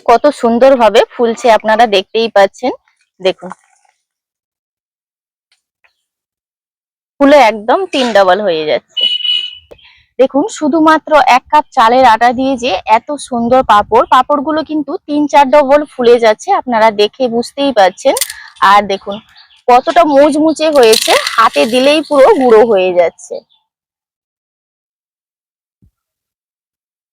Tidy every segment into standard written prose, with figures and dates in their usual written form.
কত সুন্দরভাবে ফুলছে আপনারা দেখতেই পাচ্ছেন। দেখুন, ফুলে একদম 3 ডাবল হয়ে যাচ্ছে। দেখুন, শুধুমাত্র 1 কাপ চালের আটা দিয়ে যে এত সুন্দর পাঁপড়গুলো কিন্তু 3-4 ডবল ফুলে যাচ্ছে, আপনারা দেখে বুঝতেই পারছেন। আর দেখুন কতটা মুচমুচে হয়েছে, হাতে দিলেই পুরো গুঁড়ো হয়ে যাচ্ছে।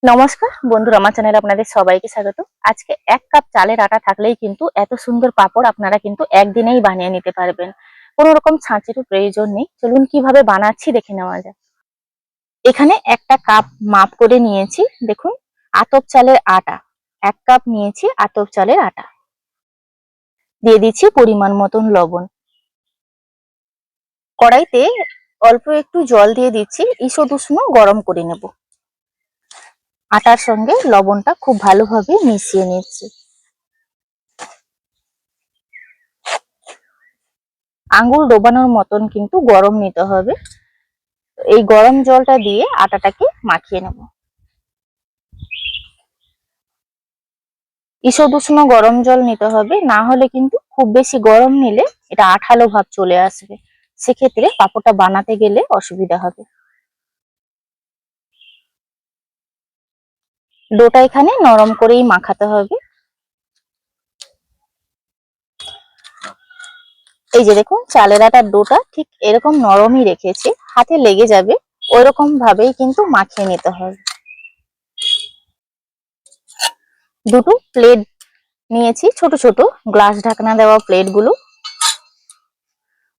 নমস্কার বন্ধুরা, আমার চ্যানেলে আপনাদের সবাইকে স্বাগত। আজকে 1 কাপ চালের আটা থাকলেই কিন্তু এত সুন্দর পাঁপড় আপনারা কিন্তু একদিনেই বানিয়ে নিতে পারবেন। কোনো রকম ছাঁচেরও প্রয়োজন নেই। চলুন কিভাবে বানাচ্ছি দেখে নেওয়া যাক। এখানে 1 কাপ মাপ করে নিয়েছি। দেখুন, আতপ চালের আটা 1 কাপ নিয়েছি। আতপ চালের আটা দিয়ে দিচ্ছি পরিমাণ মতন লবণ। কড়াইতে অল্প একটু জল দিয়ে দিচ্ছি, ঈষৎ উষ্ণ গরম করে নেব। আটার সঙ্গে লবণটা খুব ভালোভাবে মিশিয়ে নিচ্ছি। আঙুল ডোবানোর মতন কিন্তু গরম নিতে হবে। এই গরম জলটা দিয়ে আটাটাকে মাখিয়ে নেব। ঈষৎ উষ্ণ গরম জল নিতে হবে, না হলে কিন্তু খুব বেশি গরম নিলে এটা আঠালো ভাব চলে আসবে, সেক্ষেত্রে পাঁপড়টা বানাতে গেলে অসুবিধা হবে। ডোটা এখানে নরম করেই মাখাতে হবে। এই যে দেখুন, চালের আটার ডোটা ঠিক এরকম নরমই রেখেছি, হাতে লেগে যাবে ওইরকম ভাবেই কিন্তু মাখিয়ে নিতে হবে। দুটো প্লেট নিয়েছি, ছোট ছোট গ্লাস ঢাকনা দেওয়া প্লেটগুলো।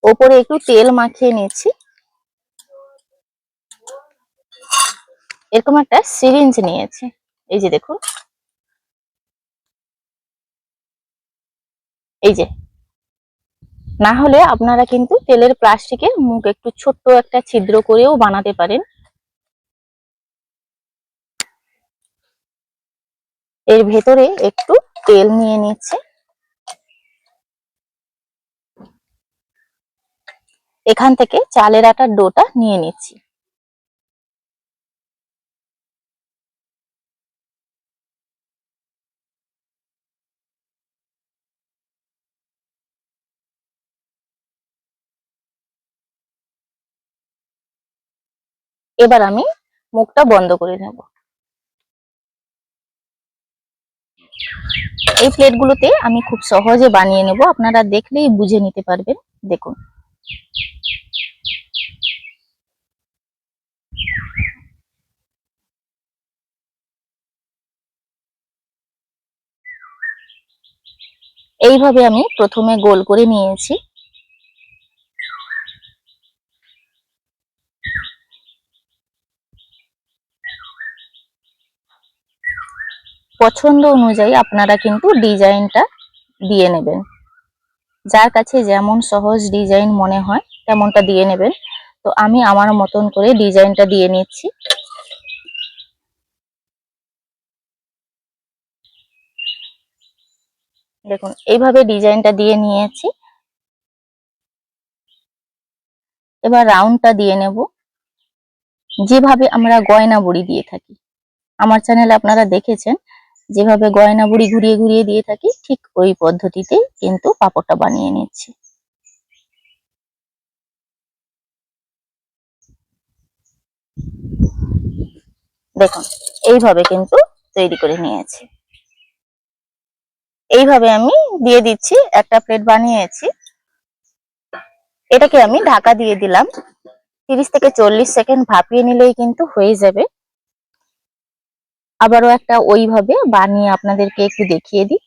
ওপরে একটু তেল মাখিয়ে নিচ্ছি। এরকম একটা সিরিঞ্জ নিয়েছি, এই যে দেখুন, এই যে। না হলে আপনারা কিন্তু তেলের প্লাস্টিকের মুখ একটু ছোট্ট একটা ছিদ্র করেও বানাতে পারেন। এর ভেতরে একটু তেল নিয়ে নিচ্ছে। এখান থেকে চালের আটার ডোটা নিয়ে নিচ্ছি। এবার আমি মুখটা বন্ধ করে নেব। এই প্লেটগুলোতে আমি খুব সহজে বানিয়ে নেব, আপনারা দেখলেই বুঝে নিতে পারবেন। দেখুন, এইভাবে আমি প্রথমে গোল করে নিয়েছি। পছন্দ অনুযায়ী আপনারা কিন্তু ডিজাইনটা দিয়ে নেবেন। যার কাছে যেমন সহজ ডিজাইন মনে হয় তেমনটা দিয়ে নেবেন। তো আমি আমার মতন করে ডিজাইনটা দিয়ে নিচ্ছি। দেখুন, এইভাবে ডিজাইনটা দিয়ে নিয়েছি। এবার রাউন্ডটা দিয়ে নেব, যেভাবে আমরা গয়না বড়ি দিয়ে থাকি। আমার চ্যানেলে আপনারা দেখেছেন যেভাবে গয়না বড়ি ঘুরিয়ে ঘুরিয়ে দিয়ে থাকি, ঠিক ওই পদ্ধতিতেই কিন্তু পাঁপড়টা বানিয়ে নিচ্ছি। দেখুন, এইভাবে কিন্তু তৈরি করে নিয়েছি। এইভাবে আমি দিয়ে দিচ্ছি। একটা প্লেট বানিয়েছি, এটাকে আমি ঢাকা দিয়ে দিলাম। 30 থেকে 40 সেকেন্ড ভাপিয়ে নিলেই কিন্তু হয়ে যাবে। আবারও একটা ওইভাবে বানিয়ে আপনাদেরকে একটু দেখিয়ে দিই।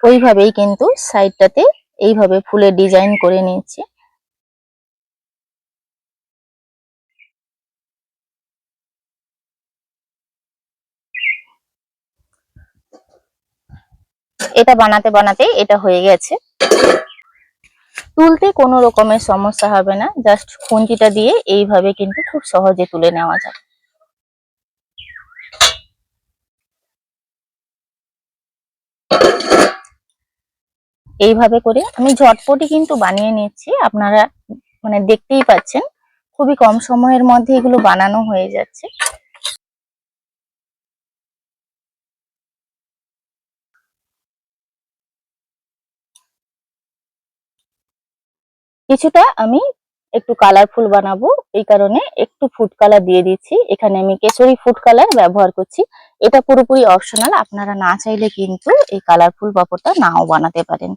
ওইভাবেই কিন্তু সাইডটাতে এইভাবে ফুলের ডিজাইন করে নিয়েছি। এটা বানাতে বানাতে এটা হয়ে গেছে। তুলতে কোনো রকমের সমস্যা হবে না, জাস্ট খুন্তিটা দিয়ে এইভাবে কিন্তু খুব সহজে তুলে নেওয়া যাবে। এইভাবে করে আমি ঝটপটি কিন্তু বানিয়ে নিচ্ছি। আপনারা মানে দেখতেই পাচ্ছেন খুবই কম সময়ের মধ্যে এগুলো বানানো হয়ে যাচ্ছে। কিছুটা আমি একটু কালারফুল বানাবো, এই কারণে একটু ফুড কালার দিয়ে দিচ্ছি। এখানে আমি কেশরী ফুড কালার ব্যবহার করছি। এটা পুরোপুরি অপশনাল, আপনারা না চাইলে কিন্তু এই কালারফুল পাঁপড়টা নাও বানাতে পারেন।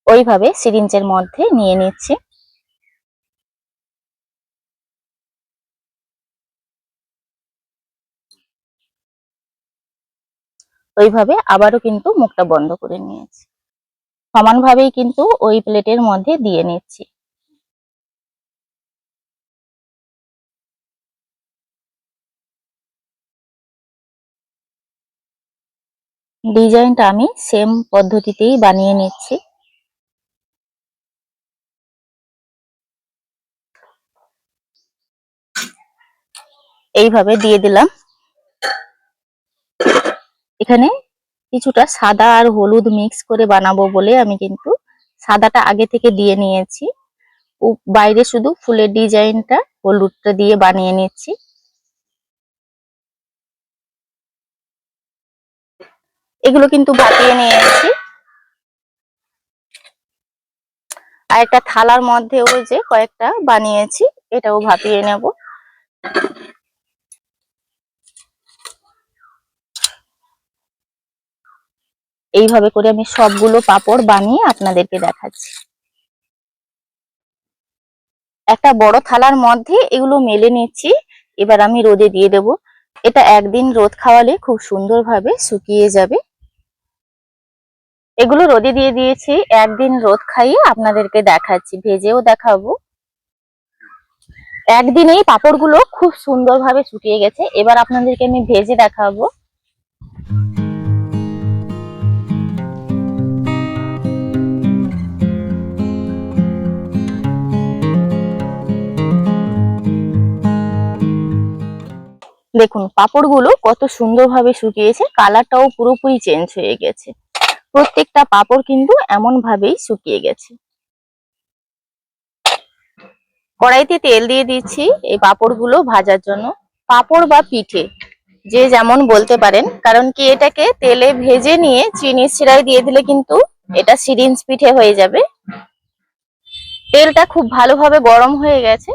ওইভাবে সিরিঞ্জের মধ্যে নিয়ে নিচ্ছি। ওইভাবে আবারও কিন্তু মুখটা বন্ধ করে নিয়েছি। সমানভাবেই কিন্তু ওই প্লেটের মধ্যে দিয়ে নিচ্ছি। ডিজাইনটা আমি সেম পদ্ধতিতেই বানিয়ে নিচ্ছি। এইভাবে দিয়ে দিলাম। এখানে কিছুটা সাদা আর হলুদ মিক্স করে বানাবো বলে আমি কিন্তু সাদাটা আগে থেকে দিয়ে নিয়েছি। বাইরে শুধু ফুলের ডিজাইনটা হলুদটা দিয়ে বানিয়ে নিচ্ছি। এগুলো কিন্তু ভাপিয়ে নিয়েছি। আর একটা থালার মধ্যে ওই যে কয়েকটা বানিয়েছি, এটাও ভাপিয়ে নেব। এইভাবে করে আমি সবগুলো পাঁপড় বানিয়ে আপনাদেরকে দেখাচ্ছি। একটা বড় থালার মধ্যে এগুলো মেলে নিচ্ছি। এবার আমি রোদে দিয়ে দেব। এটা একদিন রোদ খাওয়ালে খুব সুন্দরভাবে শুকিয়ে যাবে। এগুলো রোদে দিয়ে দিয়েছি, একদিন রোদ খাইয়ে আপনাদেরকে দেখাচ্ছি, ভেজেও দেখাবো। একদিনেই পাঁপড়গুলো খুব সুন্দরভাবে শুকিয়ে গেছে। এবার আপনাদেরকে আমি ভেজে দেখাবো। দেখুন পাঁপড়গুলো কত সুন্দরভাবে শুকিয়েছে, কালারটাও পুরোপুরি চেঞ্জ হয়ে গেছে। প্রত্যেকটা পাঁপড় কিন্তু এমন ভাবেই শুকিয়ে গেছে। কড়াইতে তেল দিয়ে দিচ্ছি এই পাঁপড়গুলো ভাজার জন্য। পাঁপড় বা পিঠে যে যেমন বলতে পারেন, কারণ কি এটাকে তেলে ভেজে নিয়ে চিনির শিরায় দিয়ে দিলে কিন্তু এটা সিরিঞ্জ পিঠে হয়ে যাবে। তেলটা খুব ভালোভাবে গরম হয়ে গেছে।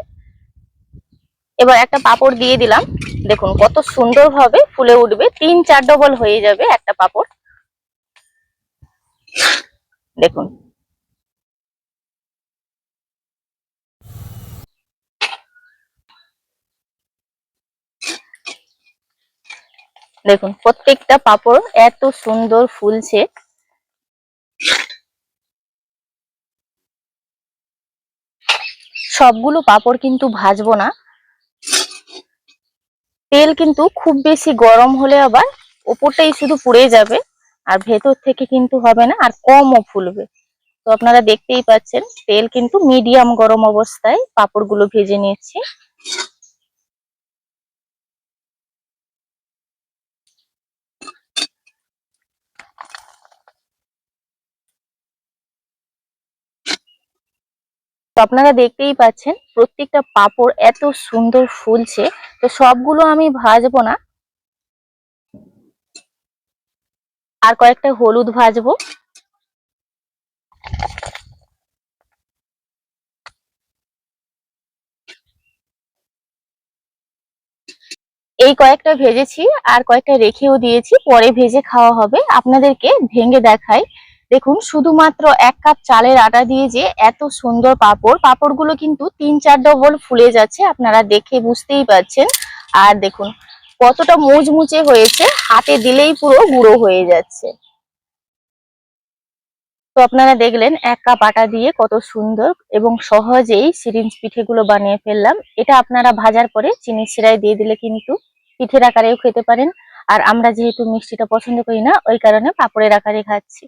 এবার একটা পাঁপড় দিয়ে দিলাম। দেখুন কত সুন্দরভাবে ফুলে উঠবে, 3-4 ডবল হয়ে যাবে একটা পাঁপড়। দেখুন দেখুন প্রত্যেকটা পাঁপড় এত সুন্দর ফুলছে। সবগুলো পাঁপড় কিন্তু ভাজবো না। তেল কিন্তু খুব বেশি গরম হলে আবার ওপরটাই শুধু পুড়ে যাবে, আর ভেতর থেকে কিন্তু হবে না, আর কমও ফুলবে। তো আপনারা দেখতেই পাচ্ছেন তেল কিন্তু মিডিয়াম গরম অবস্থায় পাঁপড়গুলো ভেজে নিচ্ছি। তো আপনারা দেখতেই পাচ্ছেন প্রত্যেকটা পাঁপড় এত সুন্দর ফুলছে। তো সবগুলো আমি ভাজবো না, আর কয়েকটা হলুদ ভাজবো। এই কয়েকটা ভেজেছি, আর কয়েকটা রেখেও দিয়েছি, পরে ভেজে খাওয়া হবে। আপনাদেরকে ভেঙে দেখাই। দেখুন শুধুমাত্র 1 কাপ চালের আটা দিয়ে যে এত সুন্দর পাঁপড়গুলো কিন্তু 3-4 ডবল ফুলে যাচ্ছে, আপনারা দেখে বুঝতেই পারছেন। আর দেখুন কতটা মুচমুচে হয়েছে, হাতে দিলেই পুরো গুঁড়ো হয়ে যাচ্ছে। তো আপনারা দেখলেন 1 কাপ আটা দিয়ে কত সুন্দর এবং সহজেই সিরিঞ্জ পিঠেগুলো বানিয়ে ফেললাম। এটা আপনারা ভাজার পরে চিনির শিরায় দিয়ে দিলে কিন্তু পিঠের আকারেও খেতে পারেন। আর আমরা যেহেতু মিষ্টিটা পছন্দ করি না, ওই কারণে পাঁপড়ের আকারে খাচ্ছি।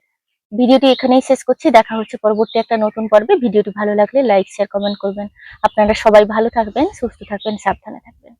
ভিডিওটি এখানেই শেষ করছি, দেখা হচ্ছে পরবর্তী একটা নতুন পর্বে। ভিডিওটি ভালো লাগলে লাইক শেয়ার কমেন্ট করবেন। আপনারা সবাই ভালো থাকবেন, সুস্থ থাকবেন, সাবধানে থাকবেন।